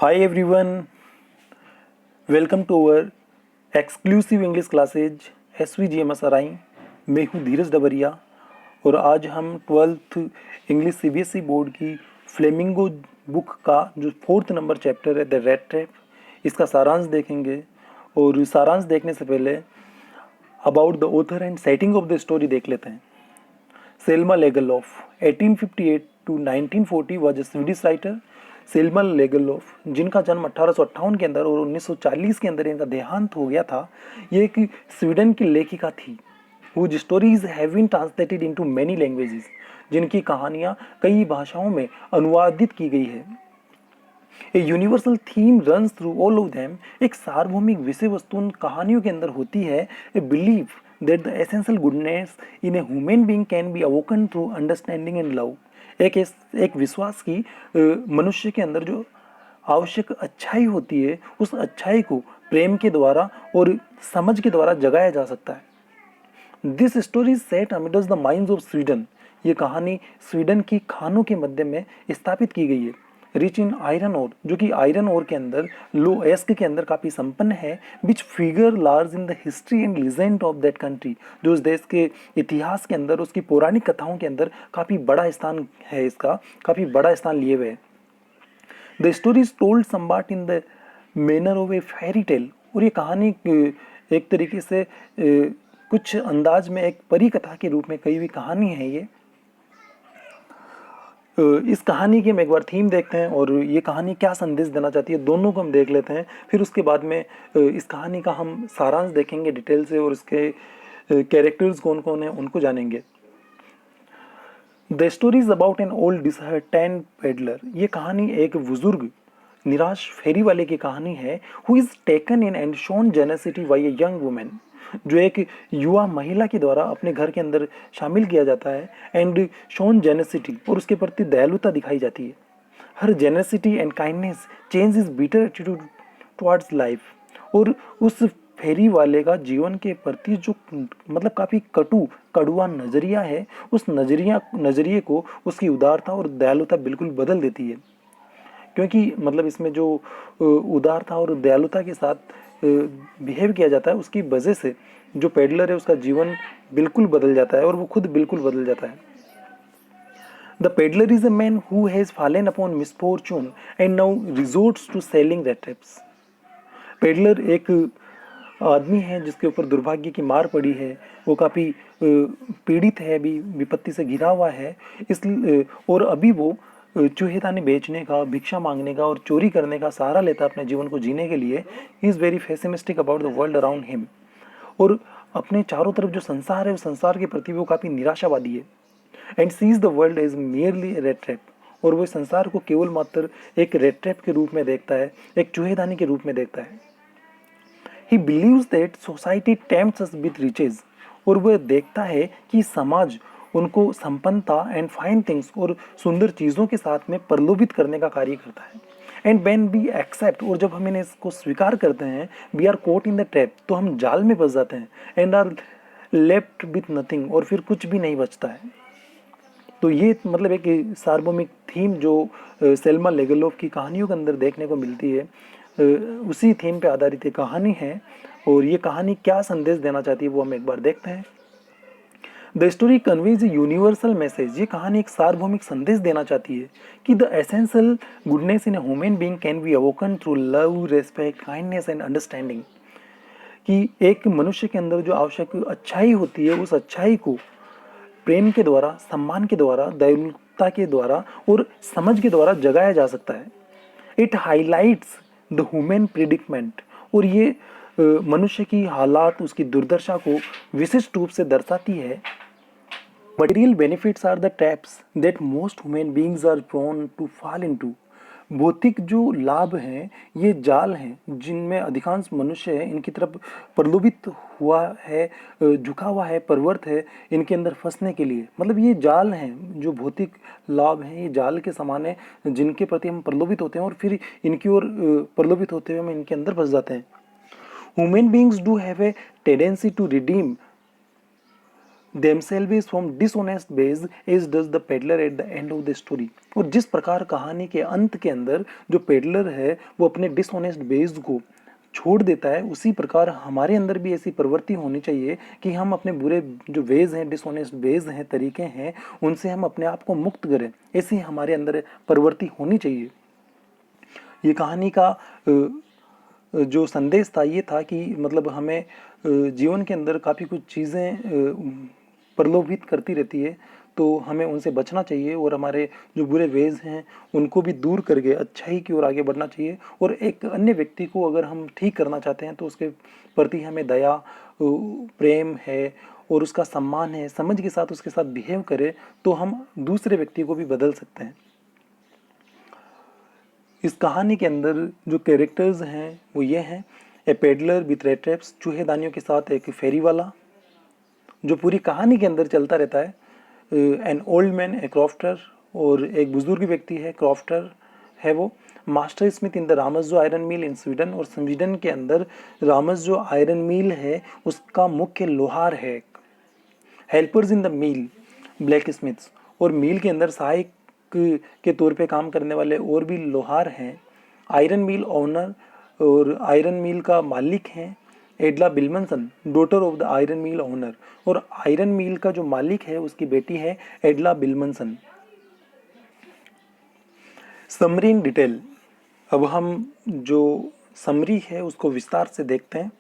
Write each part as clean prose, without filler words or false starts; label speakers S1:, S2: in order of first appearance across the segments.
S1: Hi everyone, welcome to our exclusive English classes SVGMSRI। मैं हूँ धीरज डबरिया और आज हम 12th इंग्लिश CBSE बोर्ड की फ्लेमिंगो बुक का जो 4th नंबर चैप्टर है द रेड ट्रैप, इसका सारांश देखेंगे। और सारांश देखने से पहले about the author and setting of the story देख लेते हैं। Selma Lagerlof 1858 to 1940 was a Swedish writer. Selma Lagerlof जिनका जन्म 1858 के अंदर और 1940 के अंदर इनका देहांत हो गया था, ये एक स्वीडन की लेखिका थी। Whose stories have been translated into many languages, जिनकी कहानियाँ कई भाषाओं में अनुवादित की गई है। A universal theme runs through all of them, एक सार्वभौमिक विषय वस्तु उन कहानियों के अंदर होती है। A believe that the essential goodness in a human being can be awoken through understanding and love, एक विश्वास की मनुष्य के अंदर जो आवश्यक अच्छाई होती है, उस अच्छाई को प्रेम के द्वारा और समझ के द्वारा जगाया जा सकता है। This story set amidst the mines of Sweden, ये कहानी स्वीडन की खानों के मध्य में स्थापित की गई है। रिच इन आयरन ओर, जो कि आयरन ओर के अंदर लो एस्क के अंदर काफ़ी संपन्न है। Which figure large in the history and legend of that country, जो उस देश के इतिहास के अंदर, उसकी पौराणिक कथाओं के अंदर काफ़ी बड़ा स्थान है, इसका काफ़ी बड़ा स्थान लिए हुए है। The story is told समवाट in the manner of A fairy tale, और ये कहानी एक तरीके से कुछ अंदाज में एक परी कथा के रूप में कही हुई कहानी है ये। इस कहानी की हम एक बार थीम देखते हैं और ये कहानी क्या संदेश देना चाहती है, दोनों को हम देख लेते हैं। फिर उसके बाद में इस कहानी का हम सारांश देखेंगे डिटेल से और इसके कैरेक्टर्स कौन कौन हैं उनको जानेंगे। The story is about an old disheartened peddler, ये कहानी एक बुजुर्ग निराश फेरी वाले की कहानी है। Who is taken in and shown geniality by a young women, जो एक युवा महिला के द्वारा अपने घर के अंदर शामिल किया जाता है। एंड शोन जेनसिटी, और उसके प्रति दयालुता दिखाई जाती है। Her geniality and kindness change his better attitude towards life, और उस फेरी वाले का जीवन के प्रति जो मतलब काफ़ी कड़ुआ नज़रिया है, उस नज़रिए को उसकी उदारता और दयालुता बिल्कुल बदल देती है। क्योंकि मतलब इसमें जो उदारता और दयालुता के साथ बिहेव किया जाता है, उसकी वजह से जो पेडलर है उसका जीवन बिल्कुल बदल जाता है और वो खुद बिल्कुल बदल जाता है। The peddler is a man who has fallen upon misfortune and now resorts to selling rat traps. Peddler एक आदमी है जिसके ऊपर दुर्भाग्य की मार पड़ी है, वो काफ़ी पीड़ित है, अभी विपत्ति से घिरा हुआ है। इस और अभी वो चूहेदानी बेचने का, भिक्षा मांगने का और चोरी करने का सहारा लेता है अपने जीवन को जीने के लिए। He is very pessimistic about the world around him, और अपने चारों तरफ जो संसार है उस संसार के प्रति वो काफ़ी निराशावादी है। And sees the world as merely rat trap, और वो संसार को केवल मात्र एक रेड ट्रैप के रूप में देखता है, एक चूहेदानी के रूप में देखता है। He believes that society tempts us with riches, और वह देखता है कि समाज उनको संपन्नता एंड फाइन थिंग्स और सुंदर चीज़ों के साथ में प्रलोभित करने का कार्य करता है। एंड व्हेन वी एक्सेप्ट, और जब हम इन्हें इसको स्वीकार करते हैं, we are caught in the trap, तो हम जाल में फंस जाते हैं। And are left with nothing, और फिर कुछ भी नहीं बचता है। तो ये मतलब एक सार्वभौमिक थीम जो सेल्मा लेगलॉफ की कहानियों के अंदर देखने को मिलती है, उसी थीम पे आधारित ये कहानी है। और ये कहानी क्या संदेश देना चाहती है वो हम एक बार देखते हैं। The story conveys a universal message, ये कहानी एक सार्वभौमिक संदेश देना चाहती है कि the essential goodness in a human being can be awoken through love, respect, kindness and understanding, कि एक मनुष्य के अंदर जो आवश्यक अच्छाई होती है, उस अच्छाई को प्रेम के द्वारा, सम्मान के द्वारा, दयालुता के द्वारा और समझ के द्वारा जगाया जा सकता है। इट हाईलाइट्स द ह्यूमन प्रिडिकमेंट, और ये मनुष्य की हालात, उसकी दुर्दशा को विशिष्ट रूप से दर्शाती है। Material benefits are the traps that most human beings are prone to fall into, भौतिक जो लाभ हैं ये जाल हैं जिनमें अधिकांश मनुष्य है इनकी तरफ प्रलोभित हुआ है, झुका हुआ है, प्रवृत्त है इनके अंदर फंसने के लिए। मतलब ये जाल हैं, जो भौतिक लाभ हैं ये जाल के समान है जिनके प्रति हम प्रलोभित होते हैं और फिर इनकी ओर प्रलोभित होते हुए हम इनके अंदर फंस जाते हैं। Human beings do have a tendency to redeem themselves from dishonest ways as does the peddler at the end of the story। और जिस प्रकार कहानी के अंत के अंदर जो पेडलर है वो अपने डिसऑनेस्ट वेज को छोड़ देता है, उसी प्रकार हमारे अंदर भी ऐसी प्रवृत्ति होनी चाहिए कि हम अपने बुरे जो वेज हैं, डिसऑनेस्ट वेज हैं, तरीके हैं, उनसे हम अपने आप को मुक्त करें। ऐसी हमारे अंदर प्रवृत्ति होनी चाहिए। ये कहानी का जो संदेश था ये था कि मतलब हमें जीवन के अंदर काफ़ी कुछ चीज़ें प्रलोभित करती रहती है, तो हमें उनसे बचना चाहिए और हमारे जो बुरे वेज हैं उनको भी दूर करके अच्छाई की ओर आगे बढ़ना चाहिए। और एक अन्य व्यक्ति को अगर हम ठीक करना चाहते हैं तो उसके प्रति हमें दया, प्रेम है और उसका सम्मान है, समझ के साथ उसके साथ बिहेव करें तो हम दूसरे व्यक्ति को भी बदल सकते हैं। इस कहानी के अंदर जो कैरेक्टर्स हैं वो ये हैं, ए पेडलर विथ रेड ट्रैप्स, चूहेदानियों के साथ एक फेरी वाला जो पूरी कहानी के अंदर चलता रहता है, an old man a crofter, और एक बुजुर्ग व्यक्ति है, क्रॉफ्टर है वो, master smith in the Ramsjo iron mill in Sweden, और स्वीडन के अंदर रामसजो आयरन मिल है उसका मुख्य लोहार है। Helpers in the mill black Smiths, और मिल के अंदर सहायक के तौर पे काम करने वाले और भी लोहार हैं। आयरन मिल ओनर, और आयरन मिल का मालिक हैं Edla Willmansson, daughter of the iron mill owner, और आयरन मिल का जो मालिक है उसकी बेटी है एडला बिल्मनसन। समरी इन डिटेल, अब हम जो समरी है उसको विस्तार से देखते हैं।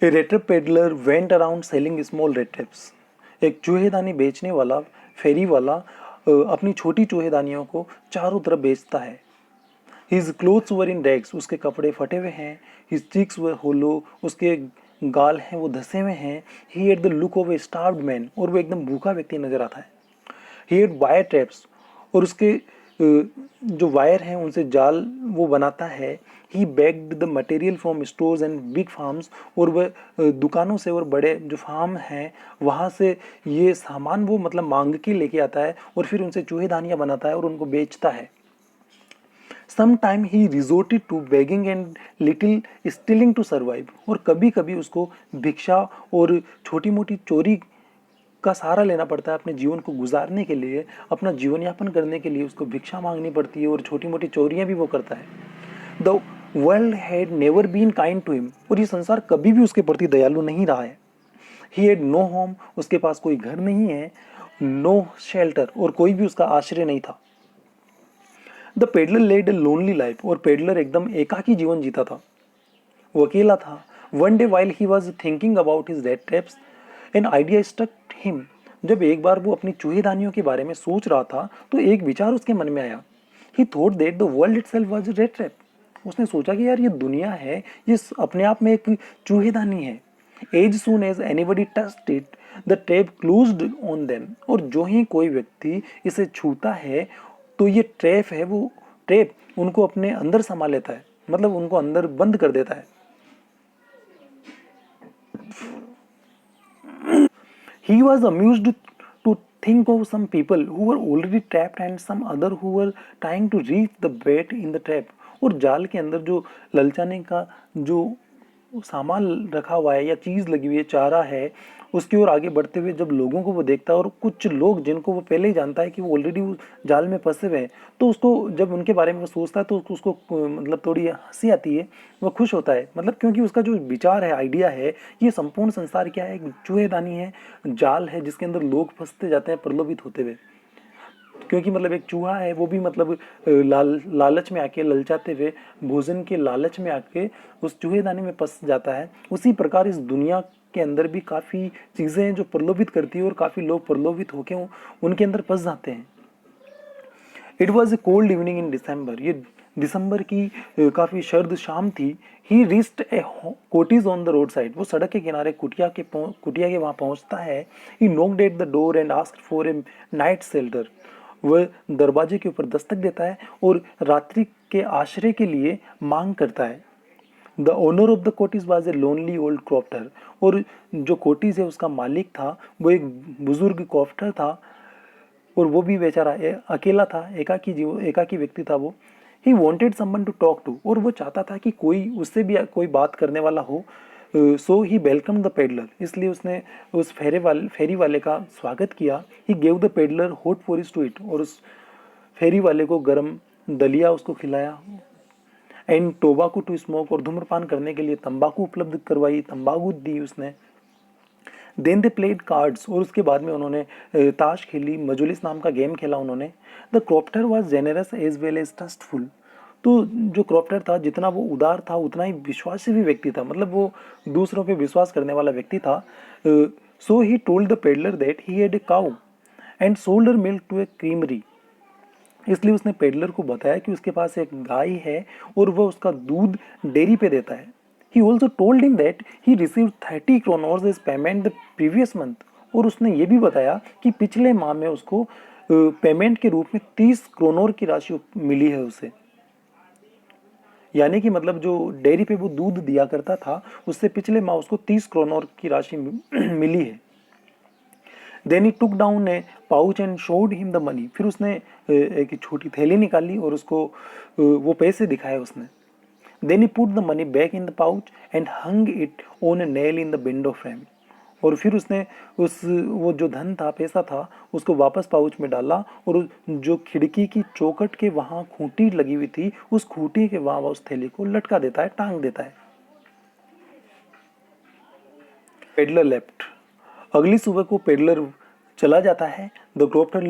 S1: A rat trap peddler went around selling small rat traps, एक चूहेदानी बेचने वाला फेरी वाला अपनी छोटी चूहेदानियों को चारों तरफ बेचता है। हिज क्लोथ्स वर इन रैग्स, उसके कपड़े फटे हुए हैं। हिज चीक्स वर होलो, उसके गाल हैं वो धसे हुए हैं। He had the look of A starved man, और वो एकदम भूखा व्यक्ति नजर आता है। ही हैड वायर ट्रैप्स, और उसके जो वायर हैं उनसे जाल वो बनाता है। He begged the material from stores and big farms, और वह दुकानों से और बड़े जो फार्म हैं वहाँ से ये सामान वो मतलब मांग के लेके आता है और फिर उनसे चूहेदानियाँ बनाता है और उनको बेचता है। Sometime he resorted to begging and little stealing to survive, और कभी कभी उसको भिक्षा और छोटी मोटी चोरी का सहारा लेना पड़ता है अपने जीवन को गुजारने के लिए। अपना जीवन यापन करने के लिए उसको भिक्षा मांगनी पड़ती है और छोटी मोटी चोरियां भी वो करता है। The world had never been kind to him, और ये संसार कभी भी उसके प्रति दयालु नहीं रहा है। ही हैड नो होम, उसके पास कोई घर नहीं है। नो शेल्टर, और कोई भी उसका आश्रय नहीं था। The peddler led a lonely life, और पेडलर एकदम एकाकी जीवन जीता था, वो अकेला था। One day while he was thinking about his rat traps an idea struck him, जब एक बार वो अपनी चूहेदानियों के बारे में सोच रहा था तो एक विचार उसके मन में आया। ही thought that the world itself was a red trap, उसने सोचा कि यार ये दुनिया है, ये अपने आप में एक चूहेदानी है। As soon as anybody touched it the trap closed on them, और जो ही कोई व्यक्ति इसे छूता है तो ये ट्रैप है, वो ट्रैप उनको अपने अंदर समा लेता है, मतलब उनको अंदर बंद कर देता है। He was amused to think of some people who were already trapped and some other who were trying to reach the bait in the trap, और जाल के अंदर जो ललचाने का जो सामान रखा हुआ है या चीज़ लगी हुई है, चारा है, उसकी ओर आगे बढ़ते हुए जब लोगों को वो देखता है, और कुछ लोग जिनको वो पहले ही जानता है कि वो ऑलरेडी उस जाल में फंसे हुए हैं, तो उसको जब उनके बारे में वो सोचता है तो उसको मतलब थोड़ी हंसी आती है, वो खुश होता है, मतलब क्योंकि उसका जो विचार है, आइडिया है, ये संपूर्ण संसार क्या है, एक चूहेदानी है, जाल है जिसके अंदर लोग फंसते जाते हैं प्रलोभित होते हुए। क्योंकि मतलब एक चूहा है वो भी मतलब लालच में आके, ललचाते हुए भोजन के लालच में आके उस चूहेदानी में फंस जाता है। उसी प्रकार इस दुनिया के अंदर भी काफ़ी चीज़ें हैं जो प्रलोभित करती है और काफ़ी लोग प्रलोभित होकर उनके अंदर फंस जाते हैं। It was a cold evening in December, ये दिसंबर की काफ़ी सर्द शाम थी। He reached a cottage on the roadside, वो सड़क के किनारे कुटिया के वहाँ पहुँचता है। He knocked at the door and asked for a night shelter, वह दरवाजे के ऊपर दस्तक देता है और रात्रि के आश्रय के लिए मांग करता है। The owner of the cottage was a lonely old crofter, और जो कोटीज है उसका मालिक था वो एक बुजुर्ग क्रॉफ्टर था, और वो भी बेचारा अकेला था, एकाकी व्यक्ति था वो। He wanted someone to talk to, और वो चाहता था कि कोई उससे भी कोई बात करने वाला हो। So he welcome the peddler, इसलिए उसने उस फेरी वाले का स्वागत किया। He gave the peddler hot porridge to it, और उस फेरी वाले को गरम दलिया उसको खिलाया। एंड टोबाकू टू स्मोक, और धूम्रपान करने के लिए तंबाकू उपलब्ध करवाई, तंबाकू दी उसने। देन दे प्लेड कार्ड्स, और उसके बाद में उन्होंने ताश खेली, मजुलिस नाम का गेम खेला उन्होंने। The crofter was generous as well as trustful, तो जो क्रॉप्टर था जितना वो उदार था उतना ही विश्वासी भी व्यक्ति था, मतलब वो दूसरों पे विश्वास करने वाला व्यक्ति था। So he told the peddler that he had a cow and sold her milk to a creamery, इसलिए उसने पेडलर को बताया कि उसके पास एक गाय है और वह उसका दूध डेयरी पे देता है। He also told him that he received 30 kroners as payment the previous month, और उसने ये भी बताया कि पिछले माह में उसको पेमेंट के रूप में 30 क्रोनर की राशि मिली है उसे। यानी कि मतलब जो डेयरी पे वो दूध दिया करता था उससे पिछले माह उसको 30 क्रोनर की राशि मिली है। Then he took down a pouch and showed him the money, फिर उसने एक छोटी थैली निकाली और उसको वो पैसे दिखाए उसने। Then he put the money back in the pouch and hung it on a nail in the window frame, और फिर उसने वो जो धन था, पैसा था, उसको वापस पाउच में डाला और जो खिड़की की चौखट के वहाँ खूंटी लगी हुई थी उस खूंटी के वहाँ उस थैली को लटका देता है, टांग देता है। पेडलर लेफ्ट, अगली सुबह को पेडलर चला जाता है। The crofter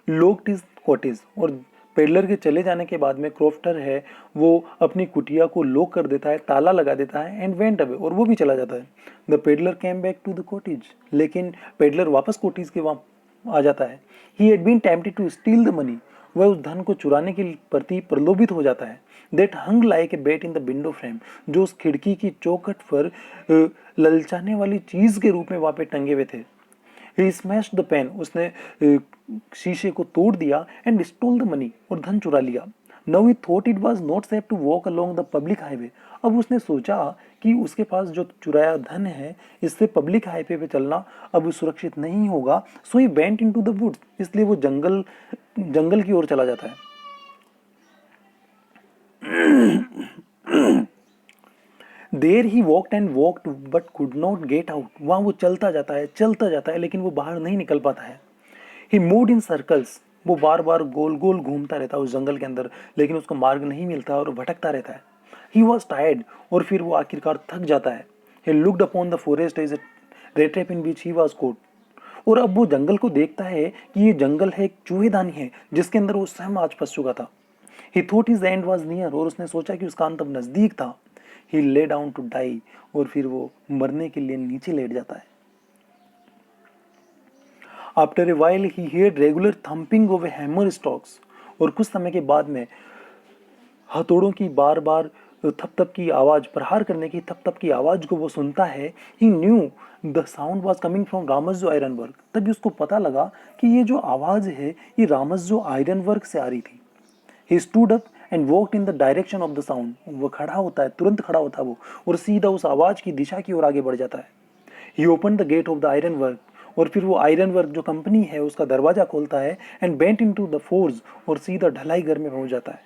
S1: locked his cottage, और पेडलर के चले जाने के बाद में क्रॉफ्टर है वो अपनी कुटिया को लॉक कर देता है, ताला लगा देता है। एंड वेंट अवे, और वो भी चला जाता है। The peddler came back to the cottage, लेकिन पेडलर वापस कॉटेज के वहाँ आ जाता है। He had been tempted to steal the money, वह उस धन को चुराने के प्रति प्रलोभित हो जाता है। That hung like a bait in the window frame, जो उस खिड़की की चौखट पर ललचाने वाली चीज के रूप में वहां पे टंगे हुए थे। ही स्मैश्ड द पेन, उसने शीशे को तोड़ दिया। एंड स्टोल द मनी, और धन चुरा लिया। Now he thought it was not safe to walk along the public highway, अब उसने सोचा कि उसके पास जो चुराया धन है इससे पब्लिक हाईवे पे चलना अब सुरक्षित नहीं होगा। So he went into the woods, इसलिए वो जंगल की ओर चला जाता है। There he walked and walked but could not get out, वहां वो चलता जाता है लेकिन वो बाहर नहीं निकल पाता है। ही मूव्ड इन सर्कल्स, वो बार बार गोल गोल घूमता रहता है उस जंगल के अंदर, लेकिन उसको मार्ग नहीं मिलता और भटकता रहता है। ही वॉज टायर्ड, और फिर वो आखिरकार थक जाता है। He looked upon the forest as a rat trap in which he was caught, और अब वो जंगल को देखता है कि ये जंगल है, एक चूहेदानी है जिसके अंदर वो स्वयं आज फंस चुका था। ही thought his and was near, और उसने सोचा कि उसका अंत अब नजदीक था। ही ले डाउन टू डाई, और फिर वो मरने के लिए नीचे लेट जाता है। After a while he heard regular thumping of A hammer stocks, और कुछ समय के बाद में हथौड़ों की बार बार थप थप की आवाज, प्रहार करने की थप थप की आवाज को वो सुनता है। He knew the sound was coming from Ramsjo iron work, तभी उसको पता लगा कि ये जो आवाज है ये रामस्जो आयरन वर्क से आ रही थी। He stood up and walked in the direction of the sound, वो खड़ा होता है, तुरंत खड़ा होता है वो, और सीधा उस आवाज की दिशा की ओर आगे बढ़ जाता है। He open the gate of the iron work, और फिर वो आयरन वर्क जो कंपनी है उसका दरवाजा खोलता है। And went into the forge, और सीधा ढलाई घर में पहुंच जाता है।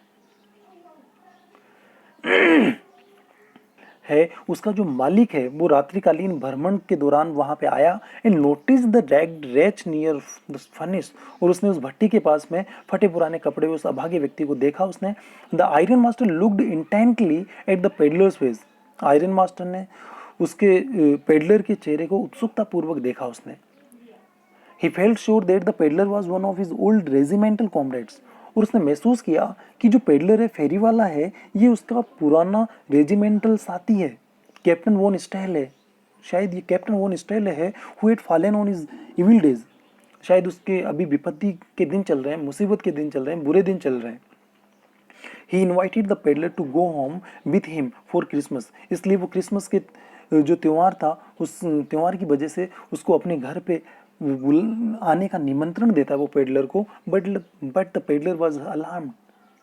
S1: उसका जो मालिक है वो रात्रिकालीन भ्रमण के दौरान वहां पे आया। And notice the ragged reach near the furnace, और उसने उस भट्टी के पास में फटे पुराने कपड़े उस अभागे व्यक्ति को देखा उसने। The iron master looked intently at the peddlers face, iron master ने उसके पेडलर के चेहरे को उत्सुकता पूर्वक देखा उसने। He felt sure that the peddler was one of his old regimental comrades, और उसने महसूस किया कि जो पेडलर है, फेरी वाला है, ये उसका पुराना रेजिमेंटल साथी है, कैप्टन वॉन स्टाइल है। शायद ये कैप्टन वॉन स्टाइल है who had fallen on his evil days, शायद उसके अभी विपत्ति के दिन चल रहे हैं, मुसीबत के दिन चल रहे हैं, बुरे दिन चल रहे हैं। He invited the peddler to go home with him for Christmas, इसलिए वो क्रिसमस के जो त्यौहार था उस त्यौहार की वजह से उसको अपने घर पे आने का निमंत्रण देता है वो पेडलर को। But the peddler was alarmed,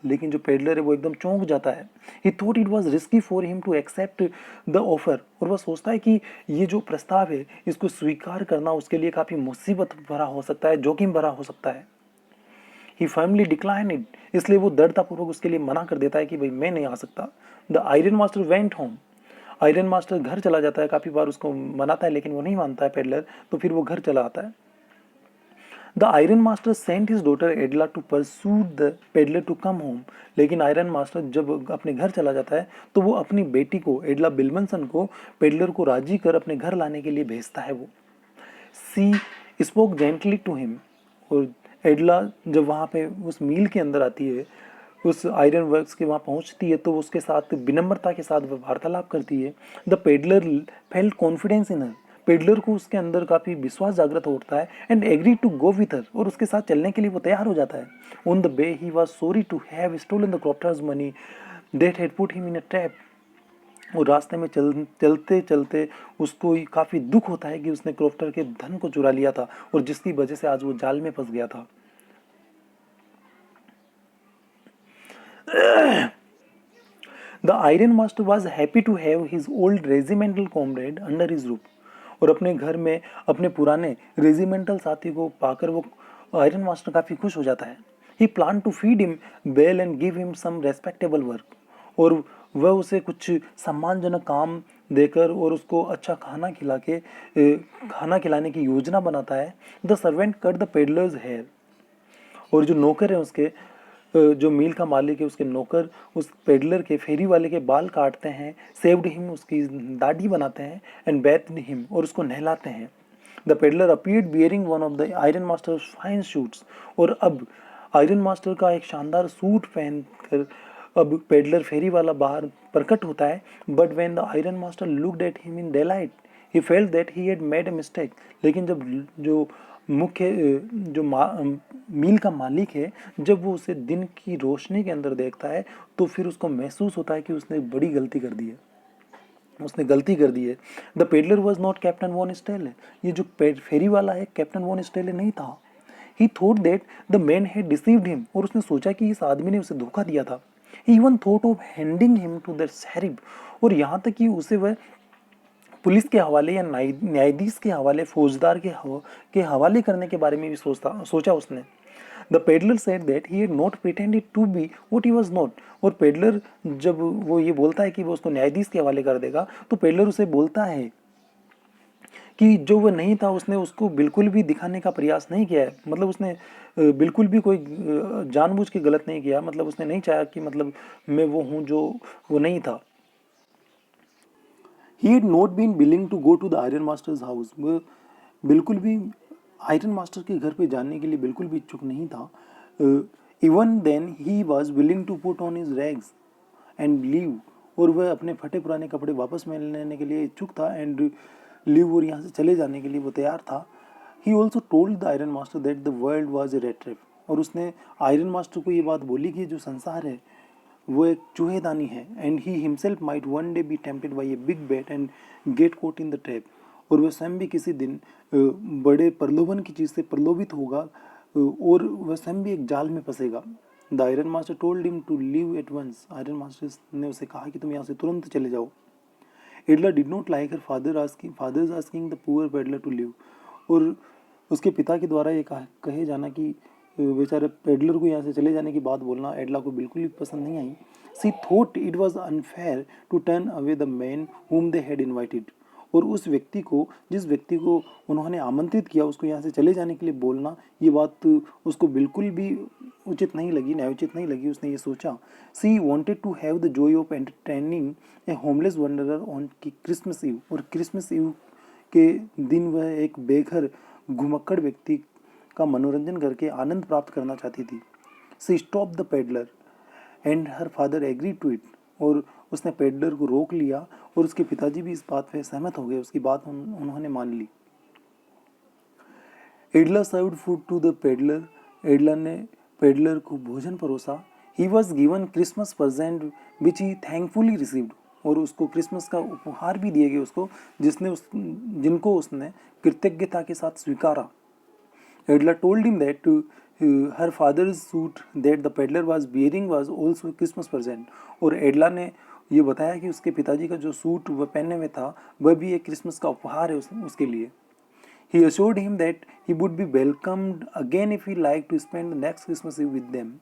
S1: लेकिन जो पेडलर है वो एकदम चौंक जाता है। He thought it was risky for him to accept the offer, और वह सोचता है कि ये जो प्रस्ताव है इसको स्वीकार करना उसके लिए काफ़ी मुसीबत भरा हो सकता है, जोखिम भरा हो सकता है। ही फर्मली डिक्लाइन इट, इसलिए वो दृढ़तापूर्वक उसके लिए मना कर देता है कि भाई मैं नहीं आ सकता। The iron master went home, iron master घर चला जाता है, काफ़ी बार उसको मनाता है लेकिन वो नहीं मानता है पेडलर, तो फिर वो घर चला आता है। The iron master sent his daughter Edla to persuade the peddler to come home. लेकिन आयरन मास्टर जब अपने घर चला जाता है तो वो अपनी बेटी को, एडला बिलमनसन को, पेडलर को राजी कर अपने घर लाने के लिए भेजता है। वो सी स्पोक जेंटली टू हिम। और एडला जब वहाँ पे उस मील के अंदर आती है, उस आयरन वर्क्स के वहाँ पहुँचती है, तो उसके साथ विनम्रता के साथ वह वार्तालाप करती है। The peddler felt confidence in her. Peddler को उसके अंदर काफ़ी विश्वास जागृत होता है and agree to go with her, और उसके साथ चलने के लिए वो तैयार हो जाता है। On the way he was sorry to have stolen the crofter's money that had put him in a trap. और रास्ते में चलते चलते उसको काफ़ी दुख होता है कि उसने क्रॉफ्टर के धन को चुरा लिया था और जिसकी वजह से आज वो जाल में फंस गया था। The iron master was happy to have his old regimental comrade under his roof. और अपने घर में अपने पुराने रेजिमेंटल साथी को पाकर वो आयरन मास्टर काफ़ी खुश हो जाता है। He plan to feed him well and give him some respectable work. और वह उसे कुछ सम्मानजनक काम देकर और उसको अच्छा खाना खिलाने की योजना बनाता है। The servant cut the peddler's hair. और जो नौकर है उसके, जो मील का मालिक है, उसके नौकर उस पेडलर के, फेरी वाले के बाल काटते हैं, सेव्ड हिम, उसकी दाढ़ी बनाते हैं, एंड बेथड हिम, और उसको नहलाते हैं। The peddler appeared bearing one of the iron master fine shoots. और अब आयरन मास्टर का एक शानदार सूट पहनकर अब पेडलर फेरी वाला बाहर प्रकट होता है। But when the iron master looked at him in daylight he felt that he had made a mistake. लेकिन जब जो मुख्य मील का मालिक है, जब वो उसे दिन की रोशनी के अंदर देखता है तो फिर उसको महसूस होता है कि उसने बड़ी गलती कर दी है, उसने गलती कर दी है। The peddler was not captain von Stahle. ये जो फेरी वाला है कैप्टन वॉन स्टेले नहीं था। ही thought that the man had deceived him. और उसने सोचा कि इस आदमी ने उसे धोखा दिया था। He even thought of handing him to the sheriff. और यहाँ तक कि उसे वह पुलिस के हवाले या न्यायाधीश के हवाले, फौजदार के हवाले करने के बारे में भी सोचा उसने। The peddler said that he had not pretended to be what he was not. और पेडलर जब वो ये बोलता है कि वो उसको न्यायाधीश के हवाले कर देगा, तो पेडलर उसे बोलता है कि जो वो नहीं था उसने उसको बिल्कुल भी दिखाने का प्रयास नहीं किया है। मतलब उसने बिल्कुल भी कोई जानबूझ के गलत नहीं किया। मतलब उसने नहीं चाहा कि मतलब मैं वो हूँ जो वो नहीं था। He had not been willing to go to the iron master's house. वो बिल्कुल भी आयरन मास्टर के घर पे जाने के लिए बिल्कुल भी इच्छुक नहीं था। Even then he was willing to put on his rags and leave. और वह अपने फटे पुराने कपड़े वापस में लेने के लिए इच्छुक था एंड लीव, और यहाँ से चले जाने के लिए वो तैयार था। ही also told the iron master that the world was a rat trap. और उसने आयरन मास्टर को ये बात बोली कि जो संसार है वो एक चूहेदानी है, and he himself might one day be tempted by a big bait and get caught in the trap. और वह स्वयं भी किसी दिन बड़े प्रलोभन की चीज़ से प्रलोभित होगा और वह स्वयं भी एक जाल में फंसेगा। The iron master told him to leave at once. Iron master ने उसे कहा कि तुम यहाँ से तुरंत चले जाओ। Edla did not like her father's asking the poor peddler to leave. और उसके पिता के द्वारा ये कहे जाना कि बेचारे पेडलर को यहाँ से चले जाने की बात बोलना एडला को बिल्कुल भी पसंद नहीं आई। She thought it was unfair to turn away the man whom they had invited। और उस व्यक्ति को, जिस व्यक्ति को उन्होंने आमंत्रित किया, उसको यहाँ से चले जाने के लिए बोलना, ये बात उसको बिल्कुल भी उचित नहीं लगी, न्यायोचित नहीं लगी। उसने ये सोचा। She wanted to have the joy of entertaining a homeless wanderer on Christmas Eve. और क्रिसमस ईव के दिन वह एक बेघर घुमक्कड़ व्यक्ति का मनोरंजन करके आनंद प्राप्त करना चाहती थी। She stop the peddler and her father agree to it. और उसने पेडलर को रोक लिया और उसके पिताजी भी इस बात पे सहमत हो गए, उसकी बात उन्होंने मान ली। Edla served food to the peddler. Edla ने पेडलर को भोजन परोसा। He was given Christmas present which he thankfully received. और उसको क्रिसमस का उपहार भी दिए गए उसको, जिनको उसने कृतज्ञता के साथ स्वीकारा। Edla told him that her father's suit that the peddler was wearing was also a Christmas present। और एडला ने ये बताया कि उसके पिताजी का जो सूट वह पहने हुए था वह भी एक क्रिसमस का उपहार है उसके लिए। He assured him that he would be welcomed again if he liked to spend the next Christmas Eve with them।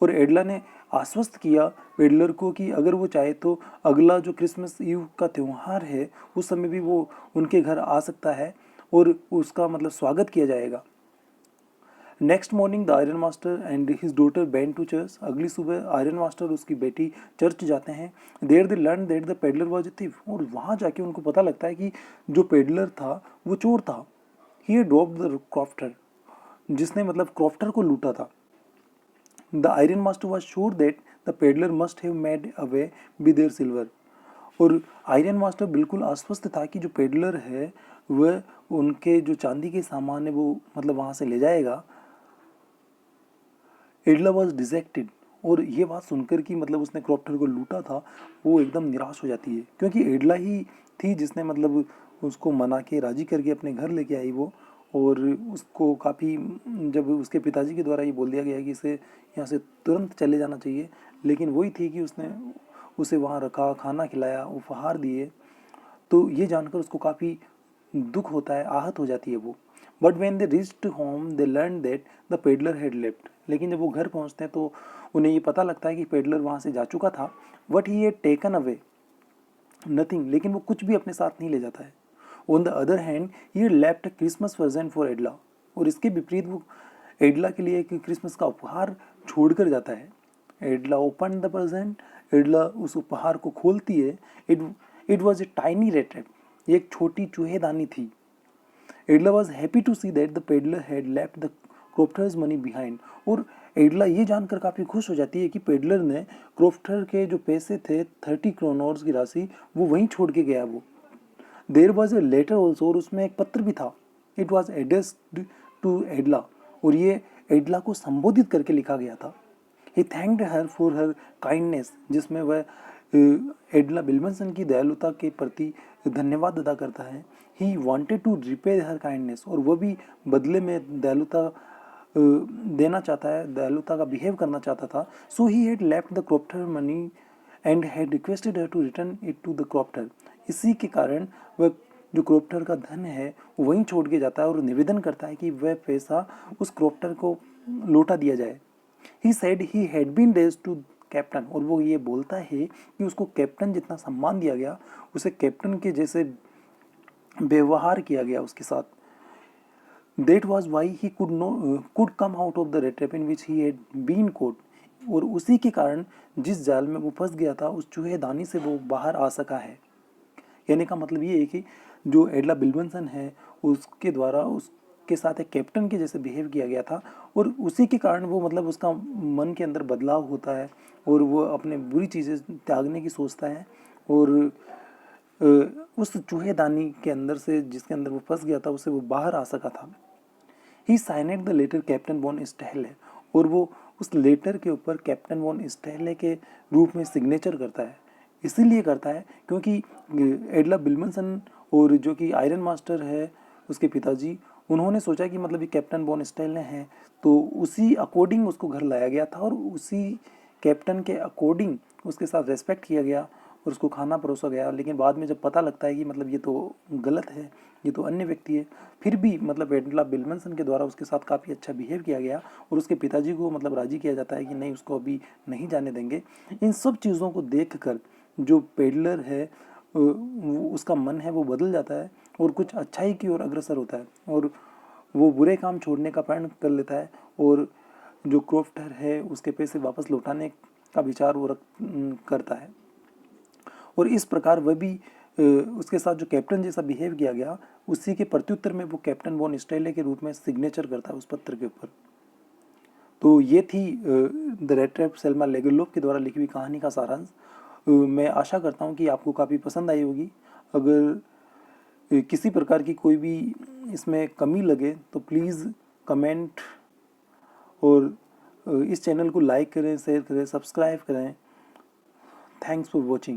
S1: और एडला ने आश्वस्त किया पेडलर को कि अगर वो चाहे तो अगला जो क्रिसमस ईव का त्यौहार है उस समय भी वो उनके घर आ सकता है और उसका मतलब स्वागत किया जाएगा। Next morning the iron master and his daughter went to church. अगली सुबह आयरन मास्टर और उसकी बेटी चर्च जाते हैं। There they learn that the peddler was a thief, और वहाँ जाके उनको पता लगता है कि जो पेडलर था वो चोर था। ही ड्रॉप्ड द क्रॉफ्टर, जिसने मतलब क्रॉफ्टर को लूटा था। The iron master was sure that the peddler must have made away with their silver, और आयरन मास्टर बिल्कुल आश्वस्त था कि जो पेडलर है वह उनके जो चांदी के सामान है वो मतलब वहाँ से ले जाएगा। एडला वॉज डिजेक्टेड, और ये बात सुनकर कि मतलब उसने क्रॉफ्टर को लूटा था वो एकदम निराश हो जाती है, क्योंकि एडला ही थी जिसने मतलब उसको मना के राजी करके अपने घर लेके आई वो। और उसको काफ़ी, जब उसके पिताजी के द्वारा ये बोल दिया गया कि इसे यहाँ से तुरंत चले जाना चाहिए, लेकिन वही थी कि उसने उसे वहाँ रखा, खाना खिलाया, उपहार दिए। तो ये जानकर उसको काफ़ी दुख होता है, आहत हो जाती है वो। But when they reached home they learn that the peddler had left, लेकिन जब वो घर पहुंचते हैं तो उन्हें ये पता लगता है कि पेडलर वहाँ से जा चुका था। But he had taken away nothing, लेकिन वो कुछ भी अपने साथ नहीं ले जाता है। On the other hand he left Christmas present for Edla, और इसके विपरीत वो एडला के लिए एक क्रिसमस का उपहार छोड़कर जाता है। Edla open the present, Edla उस उपहार को खोलती है। It it was a tiny rat trap, ये एक छोटी चूहेदानी थी। Edla was happy to see that the peddler had left the crofter's money behind, और एडला ये जानकर काफ़ी खुश हो जाती है कि पेडलर ने क्रोफ्टर के जो पैसे थे 30 क्रोनर्स की राशि वो वहीं छोड़ के गया वो। There was a letter also, और उसमें एक पत्र भी था। It was addressed to Edla, और ये एडला को संबोधित करके लिखा गया था। He thanked her for her kindness, जिसमें वह एडला बिल्मनसन की दयालुता के प्रति धन्यवाद अदा करता है। He wanted to repay her kindness, और वह भी बदले में दयालुता देना चाहता है, दयालुता का बिहेव करना चाहता था। So he had left the crofter money and had requested her to return it to the crofter. इसी के कारण वह जो क्रॉफ्टर का धन है वहीं छोड़ के जाता है और निवेदन करता है कि वह पैसा उस क्रॉफ्टर को लौटा दिया जाए। He said he had been raised to captain, और वो ये बोलता है कि उसको कैप्टन जितना सम्मान दिया गया, उसे कैप्टन के जैसे व्यवहार किया गया उसके साथ। That was why he could come out of the rat trap in which he had been caught, और उसी के कारण जिस जाल में वो फंस गया था उस चूहेदानी से वो बाहर आ सका है। कहने का मतलब ये है कि जो एडला बिल्बनसन है उसके द्वारा उसके साथ एक कैप्टन के जैसे बिहेव किया गया था, और उसी के कारण वो मतलब उसका मन के अंदर बदलाव होता है और वो अपने बुरी चीज़ें त्यागने की सोचता है, और उस चूहेदानी के अंदर से जिसके अंदर वो फंस गया था उससे वो बाहर आ सका था। He signed the letter Captain von Stahle, और वो उस लेटर के ऊपर कैप्टन वॉन स्टैहले के रूप में सिग्नेचर करता है। इसीलिए करता है क्योंकि एडला बिल्मनसन और जो कि आयरन मास्टर है उसके पिताजी, उन्होंने सोचा कि मतलब ये कैप्टन वॉन स्टैहले हैं, तो उसी अकॉर्डिंग उसको घर लाया गया था और उसी कैप्टन के अकॉर्डिंग उसके साथ रेस्पेक्ट किया गया और उसको खाना परोसा गया। लेकिन बाद में जब पता लगता है कि मतलब ये तो गलत है, ये तो अन्य व्यक्ति है, फिर भी मतलब एडला बिल्मनसन के द्वारा उसके साथ काफ़ी अच्छा बिहेव किया गया और उसके पिताजी को मतलब राजी किया जाता है कि नहीं, उसको अभी नहीं जाने देंगे। इन सब चीज़ों को देखकर जो पेडलर है उसका मन है वो बदल जाता है और कुछ अच्छाई की ओर अग्रसर होता है, और वो बुरे काम छोड़ने का प्रण कर लेता है और जो क्रोफ्टर है उसके पैसे वापस लौटाने का विचार वो करता है। और इस प्रकार वह भी उसके साथ जो कैप्टन जैसा बिहेव किया गया उसी के प्रत्युत्तर में वो कैप्टन वॉन स्टैहले के रूप में सिग्नेचर करता है उस पत्र के ऊपर। तो ये थी द रेड ट्रैप सेल्मा लेगरलोफ के द्वारा लिखी हुई कहानी का सारांश। मैं आशा करता हूँ कि आपको काफ़ी पसंद आई होगी। अगर किसी प्रकार की कोई भी इसमें कमी लगे तो प्लीज़ कमेंट और इस चैनल को लाइक करें, शेयर करें, सब्सक्राइब करें। Thanks for watching.